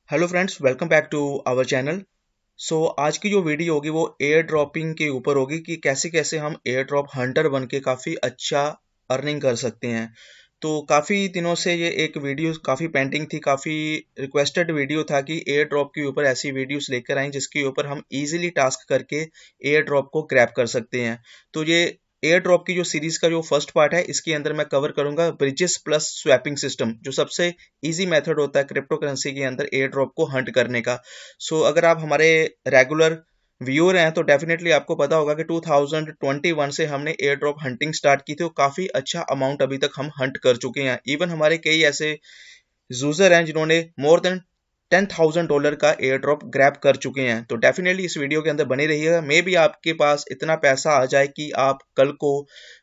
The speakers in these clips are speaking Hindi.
Hello friends, welcome back to our channel. आज की जो वीडियो होगी वो एयर ड्रॉपिंग के ऊपर होगी कि कैसे कैसे हम एयर ड्रॉप हंटर बन के काफ़ी अच्छा अर्निंग कर सकते हैं। तो काफ़ी दिनों से ये एक वीडियो काफ़ी पेंडिंग थी, काफ़ी रिक्वेस्टेड वीडियो था कि एयर ड्रॉप के ऊपर ऐसी वीडियोस लेकर आएं जिसके ऊपर हम इजीली टास्क करके एयर ड्रॉप को ग्रैब कर सकते हैं। तो ये एयर ड्रॉप की जो सीरीज का जो फर्स्ट पार्ट है, इसके अंदर मैं कवर करूंगा ब्रिजेस प्लस स्वैपिंग सिस्टम, जो सबसे इजी मेथड होता है क्रिप्टो करेंसी के अंदर एयर ड्रॉप को हंट करने का। अगर आप हमारे रेगुलर व्यूअर हैं तो डेफिनेटली आपको पता होगा कि 2021 से हमने एयर ड्रॉप हंटिंग स्टार्ट की थी और काफ़ी अच्छा अमाउंट अभी तक हम हंट कर चुके हैं। इवन हमारे कई ऐसे यूजर हैं जिन्होंने मोर देन $10,000 का एयर ड्रॉप ग्रैब कर चुके हैं। तो डेफिनेटली इस वीडियो के अंदर बने रहिएगा। मे भी आपके पास इतना पैसा आ जाए कि आप कल को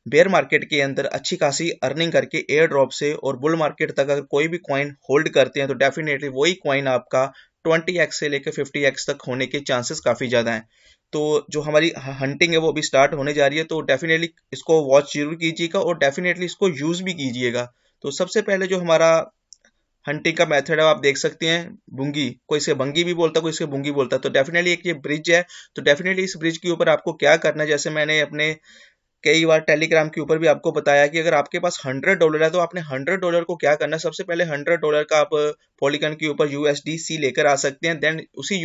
बेयर मार्केट के अंदर अच्छी खासी अर्निंग करके एयर ड्रॉप से और बुल मार्केट तक अगर कोई भी कॉइन होल्ड करते हैं तो डेफिनेटली वही कॉइन आपका 20x से लेकर 50x तक होने के चांसेस काफ़ी ज़्यादा हैं। तो जो हमारी हंटिंग है वो अभी स्टार्ट होने जा रही है, तो डेफिनेटली इसको वॉच जरूर कीजिएगा और डेफिनेटली इसको यूज़ भी कीजिएगा। तो सबसे पहले जो हमारा हंटिंग का मेथड है आप देख सकते हैं, बुंगी, कोई इसे बंगी भी बोलता है, कोई इसे बुंगी बोलता है। तो डेफिनेटली एक ये ब्रिज है। तो डेफिनेटली इस ब्रिज के ऊपर आपको क्या करना है, जैसे मैंने अपने कई बार टेलीग्राम के ऊपर भी आपको बताया कि अगर आपके पास $100 है तो आपने $100 को क्या करना है, सबसे पहले $100 का आप पॉलीगन के ऊपर यूएसडीसी लेकर आ सकते हैं। देन उसी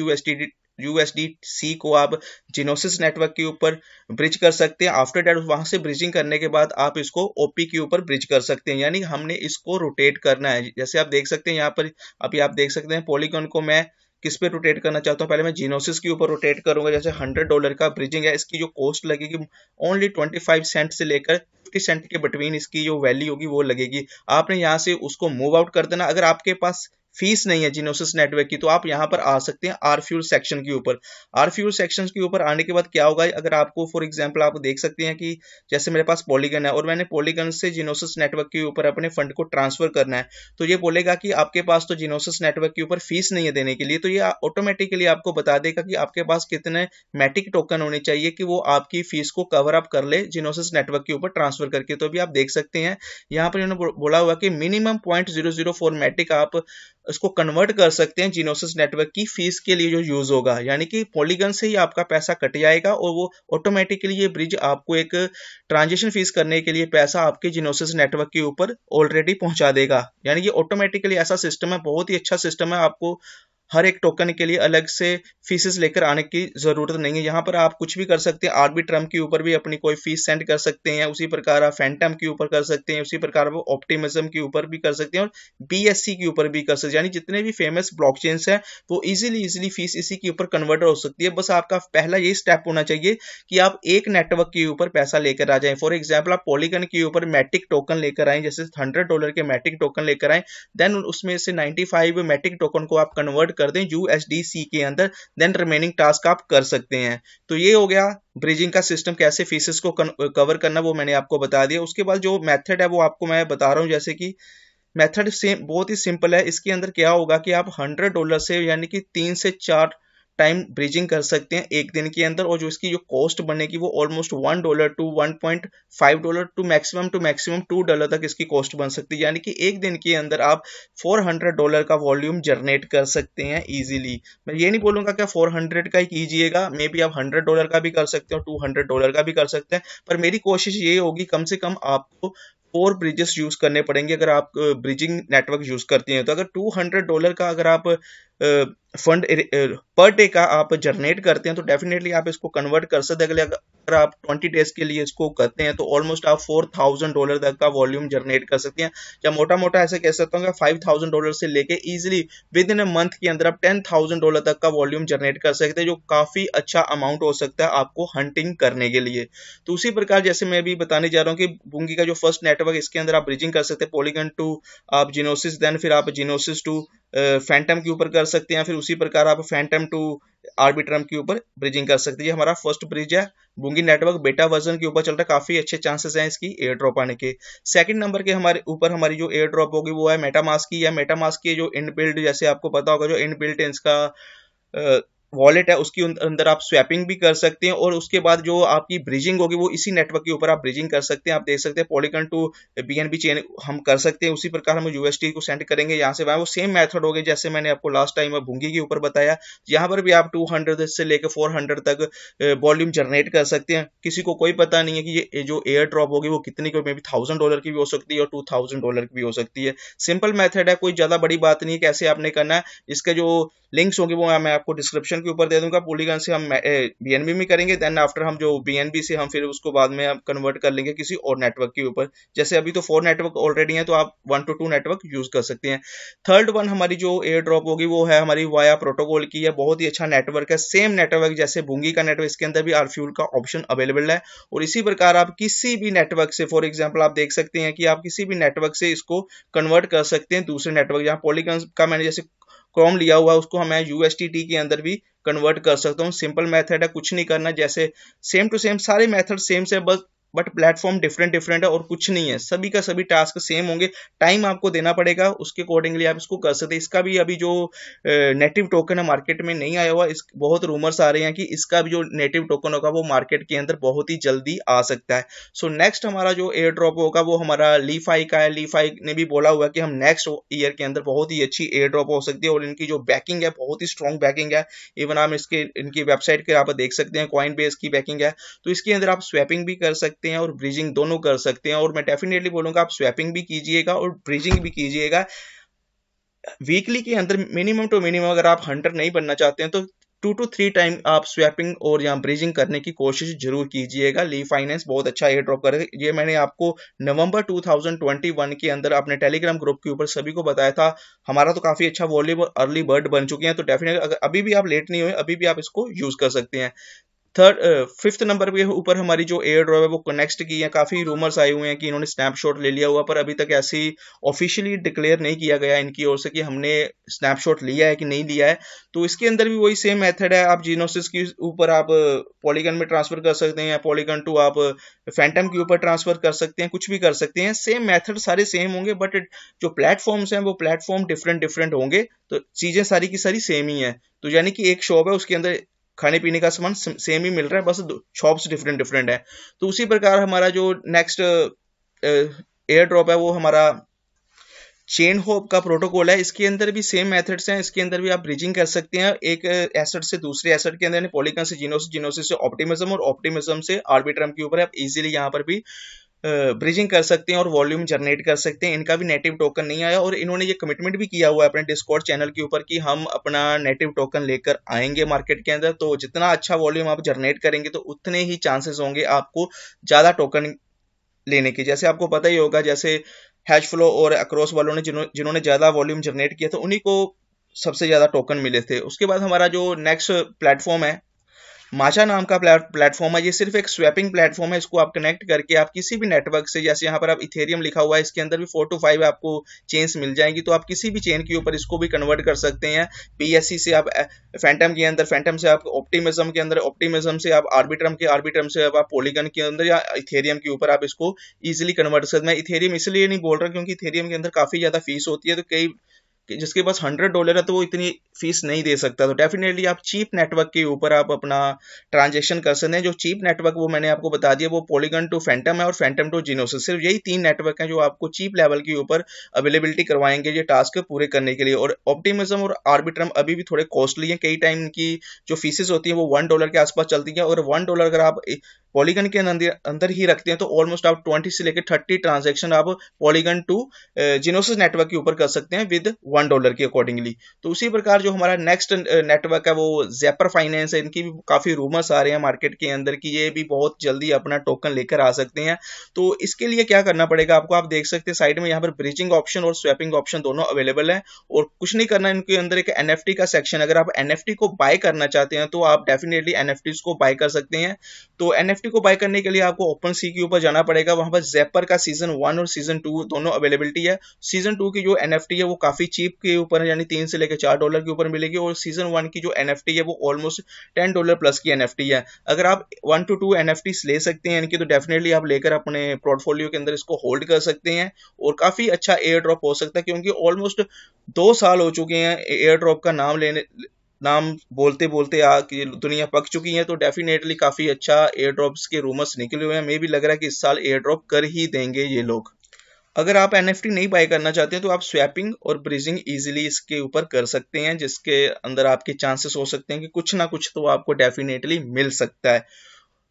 यूएसडीसी को आप जिनोसिस नेटवर्क के ऊपर ब्रिज कर सकते हैं। आफ्टर दैट वहां से ब्रिजिंग करने के बाद आप इसको ओपी के ऊपर ब्रिज कर सकते हैं, यानी हमने इसको रोटेट करना है। जैसे आप देख सकते हैं यहाँ पर, अभी आप देख सकते हैं पॉलीगन को मैं किस पे रोटेट करना चाहता हूँ। पहले मैं जीनोसिस के ऊपर रोटेट करूंगा। जैसे $100 का ब्रिजिंग है, इसकी जो कॉस्ट लगेगी ओनली 25 सेंट से लेकर 50 सेंट के बिटवीन इसकी जो वैल्यू होगी वो लगेगी। आपने यहाँ से उसको मूव आउट कर देना। अगर आपके पास फीस नहीं है जीनोसिस नेटवर्क की तो आप यहाँ पर आ सकते हैं आर फ्यूल सेक्शन के ऊपर। आर फ्यूल सेक्शन के ऊपर आने के बाद क्या होगा, अगर आपको फॉर एग्जांपल आप देख सकते हैं कि जैसे मेरे पास पॉलीगन है और मैंने पॉलीगन से जीनोसिस नेटवर्क के ऊपर अपने फंड को ट्रांसफर करना है, तो ये बोलेगा कि आपके पास तो जीनोसिस नेटवर्क के ऊपर फीस नहीं है देने के लिए। तो ये ऑटोमेटिकली आपको बता देगा कि आपके पास कितने मैटिक टोकन होने चाहिए कि वो आपकी फीस को कवर अप कर ले जीनोसिस नेटवर्क के ऊपर ट्रांसफर करके। तो अभी आप देख सकते हैं यहाँ पर इन्होंने बोला हुआ कि मिनिमम 0.004 मैटिक आप इसको कन्वर्ट कर सकते हैं जीनोसिस नेटवर्क की फीस के लिए जो यूज होगा, यानी कि पॉलीगन से ही आपका पैसा कट जाएगा और वो ऑटोमेटिकली ये ब्रिज आपको एक ट्रांजेक्शन फीस करने के लिए पैसा आपके जीनोसिस नेटवर्क के ऊपर ऑलरेडी पहुंचा देगा। यानी ये ऑटोमेटिकली ऐसा सिस्टम है, बहुत ही अच्छा सिस्टम है। आपको हर एक टोकन के लिए अलग से फीसेस लेकर आने की जरूरत नहीं है। यहाँ पर आप कुछ भी कर सकते हैं। आर्बिट्रम के ऊपर भी अपनी कोई फीस सेंड कर सकते हैं, उसी प्रकार आप फैंटम के ऊपर कर सकते हैं, उसी प्रकार आप ऑप्टिमिज्म के ऊपर भी कर सकते हैं और बीएससी के ऊपर भी कर सकते हैं। यानी जितने भी फेमस ब्लॉकचेन्स हैं वो इजीली फीस इसी के ऊपर कन्वर्ट हो सकती है। बस आपका पहला यही स्टेप होना चाहिए कि आप एक नेटवर्क के ऊपर पैसा लेकर आ जाएं। फॉर एग्जाम्पल आप पॉलीगन के ऊपर मैटिक टोकन लेकर आए, जैसे $100 के मैटिक टोकन लेकर आए, देन उसमें से 95 मैटिक टोकन को आप कन्वर्ट कर दें यूएसडीसी के अंदर, देन रिमेनिंग टास्क आप कर सकते हैं। तो ये हो गया ब्रिजिंग का सिस्टम, कैसे फीसेस को कवर करना वो मैंने आपको बता दिया। उसके बाद जो मेथड है वो आपको मैं बता रहा हूँ। जैसे कि मेथड सेम बहुत ही सिंपल है। इसके अंदर क्या होगा कि आप $100 से यानी कि 3 से 4 टाइम ब्रिजिंग कर सकते हैं एक दिन के अंदर, और जो इसकी जो कॉस्ट बनेगी वो ऑलमोस्ट $1 टू $1.5 टू मैक्सिमम $2 तक इसकी कॉस्ट बन सकती है। यानी कि एक दिन के अंदर आप $400 का वॉल्यूम जनरेट कर सकते हैं इजीली। मैं ये नहीं बोलूंगा कि 400 का ही कीजिएगा, मे बी आप $100 का भी कर सकते हो, $200 का भी कर सकते हैं, पर मेरी कोशिश ये होगी कम से कम आपको 4 ब्रिजेस यूज करने पड़ेंगे अगर आप ब्रिजिंग नेटवर्क यूज करती हैं। तो अगर $200 का अगर आप फंड पर डे का आप जनरेट करते हैं तो डेफिनेटली आप इसको कन्वर्ट कर सकते हैं। अगर आप 20 डेज के लिए इसको करते हैं तो ऑलमोस्ट आप $4,000 तक का वॉल्यूम जनरेट कर सकते हैं, या मोटा मोटा ऐसे कह सकता हूँ कि $5,000 से लेके easily with in a month के अंदर आप $10,000 तक का वॉल्यूम जनरेट कर सकते हैं, जो काफी अच्छा अमाउंट हो सकता है आपको हंटिंग करने के लिए। तो उसी प्रकार जैसे मैं भी बताने जा रहा हूँ कि बुंगी का जो फर्स्ट नेटवर्क, इसके अंदर आप ब्रिजिंग कर सकते हैं पॉलीगन टू आप जिनोसिस, देन फिर आप जिनोसिस टू फैंटम के ऊपर कर सकते हैं, फिर उसी प्रकार आप फैंटम टू आर्बिट्रम के ऊपर ब्रिजिंग कर सकते हैं। ये हमारा फर्स्ट ब्रिज है। बुंगी नेटवर्क बेटा वर्जन के ऊपर चल रहा है, काफी अच्छे चांसेस हैं इसकी एयर ड्रॉप आने के। सेकंड नंबर के हमारे ऊपर हमारी जो एयर ड्रॉप होगी वो है मेटामास्क की। या मेटामास्क की जो इनबिल्ट, जैसे आपको पता होगा जो इनबिल्ट है इसका वॉलेट है उसके अंदर आप स्वैपिंग भी कर सकते हैं, और उसके बाद जो आपकी ब्रिजिंग होगी वो इसी नेटवर्क के ऊपर आप ब्रिजिंग कर सकते हैं। आप देख सकते हैं पॉलीगन टू बीएनबी चेन हम कर सकते हैं, उसी प्रकार हम यूएसटी को सेंड करेंगे यहाँ से वहाँ। वो सेम मेथड हो गए जैसे मैंने आपको लास्ट टाइम भूंगी के ऊपर बताया। यहाँ पर भी आप 200 से लेकर 400 तक वॉल्यूम जनरेट कर सकते हैं। किसी को कोई पता नहीं है कि ये जो एयर ड्रॉप होगी वो कितनी को, मे बी $1000 की भी हो सकती है और $2000 की भी हो सकती है। सिंपल मेथड है, कोई ज्यादा बड़ी बात नहीं है कैसे आपने करना है। इसका जो लिंक्स होंगे वो मैं आपको डिस्क्रिप्शन के ऊपर दे दूंगा। पॉलीगन से हम बीएनबी में करेंगे, देन आफ्टर हम जो बीएनबी से हम फिर उसको बाद में हम कन्वर्ट कर लेंगे किसी और नेटवर्क के ऊपर। जैसे अभी तो 4 नेटवर्क ऑलरेडी हैं, तो आप 1 to 2 नेटवर्क यूज कर सकते हैं। थर्ड वन हमारी जो एयर ड्रॉप होगी वो है हमारी वाया प्रोटोकॉल की है। बहुत ही अच्छा नेटवर्क है, सेम नेटवर्क जैसे बूंगी का नेटवर्क, इसके अंदर भी आरफ्यूल का ऑप्शन अवेलेबल है। और इसी प्रकार आप किसी भी नेटवर्क से, फॉर एग्जाम्पल आप देख सकते हैं कि आप किसी भी नेटवर्क से इसको कन्वर्ट कर सकते हैं दूसरे नेटवर्क। जहां पॉलीगन का मैंने जैसे क्रोम लिया हुआ है उसको मैं यूएसटीटी के अंदर भी कन्वर्ट कर सकता हूँ। सिंपल मेथड है, कुछ नहीं करना। जैसे सेम टू सेम सारे मेथड सेम से, बस बट प्लेटफॉर्म डिफरेंट डिफरेंट है और कुछ नहीं है। सभी का सभी टास्क सेम होंगे। टाइम आपको देना पड़ेगा, उसके अकॉर्डिंगली आप इसको कर सकते हैं। इसका भी अभी जो नेटिव टोकन है मार्केट में नहीं आया हुआ, इस बहुत रूमर्स आ रहे हैं कि इसका भी जो नेटिव टोकन होगा वो मार्केट के अंदर बहुत ही जल्दी आ सकता है। सो नेक्स्ट हमारा जो एयर ड्रॉप होगा वो हमारा लीफाई का है। लीफाई ने भी बोला हुआ है कि हम नेक्स्ट ईयर के अंदर बहुत ही अच्छी एयर ड्रॉप हो सकती है, और इनकी जो बैकिंग है बहुत ही स्ट्रॉन्ग बैकिंग है। इवन आप इनकी वेबसाइट के आप देख सकते हैं, कॉइन बेस की बैकिंग है। तो इसके अंदर आप स्वैपिंग भी कर सकते हैं और ब्रिजिंग दोनों कर सकते हैं। और मैं डेफिनेटली बोलूंगा आप स्वैपिंग भी कीजिएगा और ब्रिजिंग भी कीजिएगा। वीकली के अंदर मिनिमम टू मिनिमम अगर आप हंटर नहीं बनना चाहते हैं तो 2 to 3 टाइम आप स्वैपिंग और यहाँ ब्रिजिंग करने की कोशिश जरूर कीजिएगा। ली फाइनेंस बहुत अच्छा एयर ड्रॉप करेगा। ये मैंने आपको नवंबर 2021 के अंदर अपने टेलीग्राम ग्रुप के ऊपर सभी को बताया था। हमारा तो काफी अच्छा वॉल्यूम और अर्ली बर्ड बन चुके हैं, तो डेफिनेटली अगर अभी भी आप लेट नहीं हुए, अभी भी आप इसको यूज कर सकते हैं। फिफ्थ नंबर के ऊपर हमारी जो एयर ड्रॉप है वो कनेक्ट की है। काफी रूमर्स आए हुए हैं कि इन्होंने स्नैपशॉट ले लिया हुआ, पर अभी तक ऐसी ऑफिशियली डिक्लेयर नहीं किया गया इनकी ओर से कि हमने स्नैपशॉट लिया है कि नहीं लिया है। तो इसके अंदर भी वही सेम मेथड है। आप जीनोसिस के ऊपर आप पॉलीगन में ट्रांसफर कर सकते हैं, पॉलीगन टू आप फैंटम के ऊपर ट्रांसफर कर सकते हैं, कुछ भी कर सकते हैं। सेम मेथड सारे सेम होंगे, बट जो प्लेटफॉर्म्स हैं वो प्लेटफॉर्म डिफरेंट डिफरेंट होंगे। तो चीजें सारी की सारी सेम ही है। तो यानी कि एक शॉप है उसके अंदर खाने पीने का सामान सेम ही मिल रहा है, बस शॉप्स डिफरेंट डिफरेंट है। तो उसी प्रकार हमारा जो नेक्स्ट एयर ड्रॉप है वो हमारा चेन होप का प्रोटोकॉल है। इसके अंदर भी सेम मेथड्स हैं। इसके अंदर भी आप ब्रिजिंग कर सकते हैं एक एसेट से दूसरे एसेट के अंदर, पॉलीगन से जीनोसिस, जीनोसिस से ऑप्टिमिज्म और ऑप्टिमिज्म से आर्बिट्रम के ऊपर आप इजीली यहाँ पर भी ब्रिजिंग कर सकते हैं और वॉल्यूम जनरेट कर सकते हैं। इनका भी नेटिव टोकन नहीं आया, और इन्होंने ये कमिटमेंट भी किया हुआ है अपने डिस्कॉर्ड चैनल के ऊपर कि हम अपना नेटिव टोकन लेकर आएंगे मार्केट के अंदर। तो जितना अच्छा वॉल्यूम आप जनरेट करेंगे तो उतने ही चांसेस होंगे आपको ज्यादा टोकन लेने की। जैसे आपको पता ही होगा, जैसे हैश फ्लो और अक्रॉस वालों ने जिन्होंने ज्यादा वॉल्यूम जनरेट किया था उन्हीं को सबसे ज्यादा टोकन मिले थे। उसके बाद हमारा जो नेक्स्ट प्लेटफॉर्म है माचा नाम का प्लेटफॉर्म है। ये सिर्फ एक स्वैपिंग प्लेटफॉर्म है। इसको आप कनेक्ट करके आप किसी भी नेटवर्क से, जैसे यहाँ पर आप इथेरियम लिखा हुआ है, इसके अंदर भी 4 to 5 आपको चेन्स मिल जाएंगी, तो आप किसी भी चेन के ऊपर इसको भी कन्वर्ट कर सकते हैं। पीएससी से आप फैंटम के अंदर, फैंटम से आप ऑप्टिमिज्म के अंदर, ऑप्टिमिज्म से आप आर्बिट्रम के, आर्बिट्रम से आप पॉलीगन के अंदर या इथेरियम के ऊपर आप इसको इजिली कन्वर्ट कर सकते हैं। मैं इथेरियम इसलिए नहीं बोल रहा क्योंकि इथेरियम के अंदर काफी ज्यादा फीस होती है, तो कई जिसके पास $100 है तो वो इतनी फीस नहीं दे सकता। तो डेफिनेटली आप चीप नेटवर्क के ऊपर आप अपना ट्रांजेक्शन कर सकते हैं। जो चीप नेटवर्क वो मैंने आपको बता दिया, वो पॉलीगन टू फैंटम है और फैंटम टू जीनोसिस। सिर्फ यही 3 नेटवर्क हैं जो आपको चीप लेवल के ऊपर अवेलेबिलिटी करवाएंगे ये टास्क पूरे करने के लिए। और ऑप्टिमिज्म और आर्बिट्रम अभी भी थोड़े कॉस्टली हैं। कई टाइम की जो फीसेस होती है वो $1 के आसपास चलती है, और $1 अगर आप पॉलीगन के अंदर ही रखते हैं तो ऑलमोस्ट आप 20 से लेकर 30 ट्रांजेक्शन आप पॉलीगन टू जीनोसिस नेटवर्क के ऊपर कर सकते हैं विद $1 के अकॉर्डिंगली। तो उसी प्रकार जो हमारा नेक्स्ट नेटवर्क है वो ज़ेपर फाइनेंस है। इनकी भी काफी रूमर्स आ रहे हैं मार्केट के अंदर कि ये भी बहुत जल्दी अपना टोकन लेकर आ सकते हैं। तो इसके लिए क्या करना पड़ेगा आपको, आप देख सकते हैं साइड में यहाँ पर ब्रिजिंग ऑप्शन और स्वैपिंग ऑप्शन दोनों अवेलेबल है, और कुछ नहीं करना। इनके अंदर एक एनएफटी का सेक्शन, अगर आप एनएफटी को बाय करना चाहते हैं तो आप डेफिनेटली एनएफटी को बाय कर सकते हैं। तो एनएफटी को बाय करने के लिए आपको ओपन सी के ऊपर जाना पड़ेगा। वहां पर ज़ेपर का सीजन 1 और सीजन 2 दोनों अवेलेबिलिटी है। सीजन 2 की जो एनएफटी है वो काफी चीप के ऊपर है, यानी 3 से लेकर $4 के ऊपर मिलेगी, और सीजन 1 की जो एनएफटी है वो ऑलमोस्ट $10 प्लस की एनएफटी है। अगर आप 1 to 2 एनएफटी ले सकते हैं इनकी, तो डेफिनेटली आप लेकर अपने पोर्टफोलियो के अंदर इसको होल्ड कर सकते हैं, और काफी अच्छा एयर ड्रॉप हो सकता है। क्योंकि ऑलमोस्ट 2 साल हो चुके हैं एयर ड्रॉप का नाम नाम बोलते बोलते कि दुनिया पक चुकी है, तो डेफिनेटली काफी अच्छा एयर ड्रॉप्स के रूमर्स निकले हुए हैं। मे भी लग रहा है कि इस साल एयर ड्रॉप कर ही देंगे ये लोग। अगर आप एनएफटी नहीं बाय करना चाहते हैं तो आप स्वैपिंग और ब्रिजिंग इजीली इसके ऊपर कर सकते हैं, जिसके अंदर आपके चांसेस हो सकते हैं कि कुछ ना कुछ तो आपको डेफिनेटली मिल सकता है।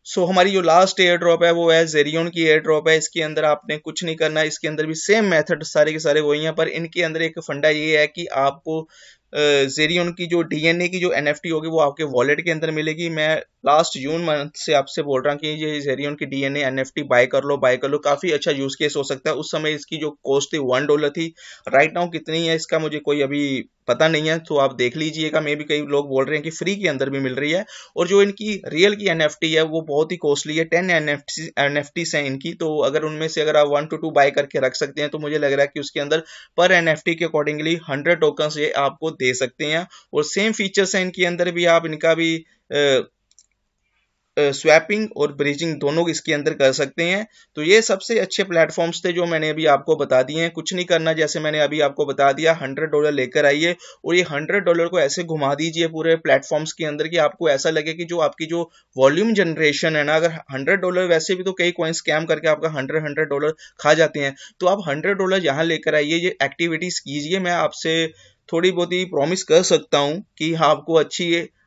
हमारी जो लास्ट एयर ड्रॉप है वो है जेरियन की एयर ड्रॉप है। इसके अंदर आपने कुछ नहीं करना है, इसके अंदर भी सेम मेथड सारे के सारे वही हैं, पर इनके अंदर एक फंडा ये है कि आपको जेरियन की जो डीएनए की जो एनएफटी होगी वो आपके वॉलेट के अंदर मिलेगी। मैं लास्ट जून मंथ से आपसे बोल रहा हूँ कि ये जेरियन की डीएनए एनएफटी बाय कर लो, बाय कर लो, काफी अच्छा यूज केस हो सकता है। उस समय इसकी जो कॉस्ट थी $1 थी, राइट नाउ कितनी है इसका मुझे कोई अभी पता नहीं है, तो आप देख लीजिएगा। मे भी कई लोग बोल रहे हैं कि फ्री के अंदर भी मिल रही है। और जो इनकी रियल की एनएफटी है वो बहुत ही कॉस्टली है, 10 एनएफटीज हैं इनकी। तो अगर उनमें से अगर आप 1 to 2 बाय करके रख सकते हैं तो मुझे लग रहा है कि उसके अंदर पर एनएफटी के अकॉर्डिंगली 100 टोकन ये आपको दे सकते हैं। और सेम फीचर्स हैं इनके अंदर भी, आप इनका भी स्वैपिंग और ब्रिजिंग दोनों इसके अंदर कर सकते हैं। तो ये सबसे अच्छे प्लेटफॉर्म्स थे जो मैंने अभी आपको बता दिए हैं। कुछ नहीं करना, जैसे मैंने अभी आपको बता दिया, $100 लेकर आइए और ये $100 को ऐसे घुमा दीजिए पूरे प्लेटफॉर्म्स के अंदर कि आपको ऐसा लगे कि जो आपकी जो वॉल्यूम जनरेशन है ना, अगर $100 वैसे भी तो कई कॉइन स्कैम करके आपका $100 खा जाते हैं, तो आप $100 यहाँ लेकर आइए, ये एक्टिविटीज कीजिए। मैं आपसे थोड़ी बहुत ही प्रॉमिस कर सकता हूँ कि हाँ आपको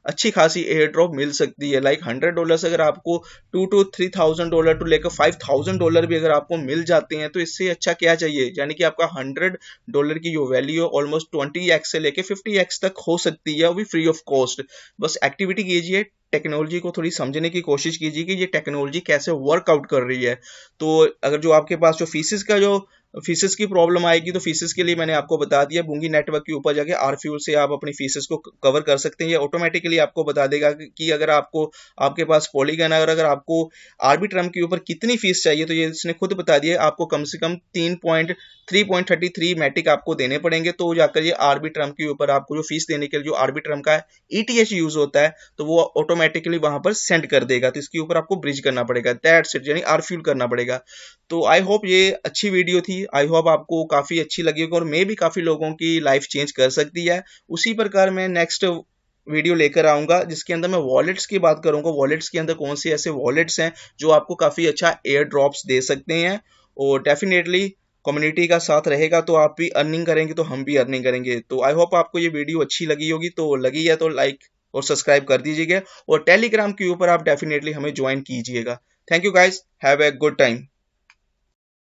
अच्छी खासी एयर ड्रॉप मिल सकती है। लाइक $100 अगर आपको $2 to $3,000 टू लेकर $5,000 भी अगर आपको मिल जाते हैं तो इससे अच्छा क्या चाहिए। यानी कि आपका $100 की जो वैल्यू है ऑलमोस्ट 20x से लेके 50x तक हो सकती है, वो भी फ्री ऑफ कॉस्ट। बस एक्टिविटी कीजिए, टेक्नोलॉजी को थोड़ी समझने की कोशिश कीजिए कि ये टेक्नोलॉजी कैसे वर्कआउट कर रही है। तो अगर जो आपके पास जो फीसेस की प्रॉब्लम आएगी, तो फीसेस के लिए मैंने आपको बता दिया, बूंगी नेटवर्क के ऊपर जाके आरफ्यूल से आप अपनी फीसेस को कवर कर सकते हैं। ये ऑटोमेटिकली आपको बता देगा कि अगर आपके पास पॉलीगन है और अगर आपको आर्बिट्रम के ऊपर कितनी फीस चाहिए, तो ये इसने खुद बता दिया, आपको कम से कम 3.33 मैटिक आपको देने पड़ेंगे। तो जाकर ये आर्बिट्रम के ऊपर आपको जो फीस देने के लिए जो आर्बिट्रम का ETH यूज होता है, तो वो ऑटोमेटिकली वहां पर सेंड कर देगा। तो इसके ऊपर आपको ब्रिज करना पड़ेगा, दैट्स इट, यानी आरफ्यूल करना पड़ेगा। तो आई होप ये अच्छी वीडियो थी, आई होप आपको काफी अच्छी लगी होगी और मे भी काफी लोगों की लाइफ चेंज कर सकती है। उसी प्रकार मैं नेक्स्ट वीडियो लेकर आऊंगा जिसके अंदर मैं वॉलेट्स की बात करूंगा, वॉलेट्स के अंदर कौन से ऐसे वॉलेट्स हैं जो आपको काफी अच्छा एयर ड्रॉप्स दे सकते हैं। और डेफिनेटली कम्युनिटी का साथ रहेगा तो आप भी अर्निंग करेंगे तो हम भी अर्निंग करेंगे। तो आई होप आपको ये वीडियो अच्छी लगी होगी, तो लगी है तो लाइक और सब्सक्राइब कर दीजिएगा और टेलीग्राम के ऊपर आप डेफिनेटली हमें ज्वाइन कीजिएगा। Thank you guys, have a good time.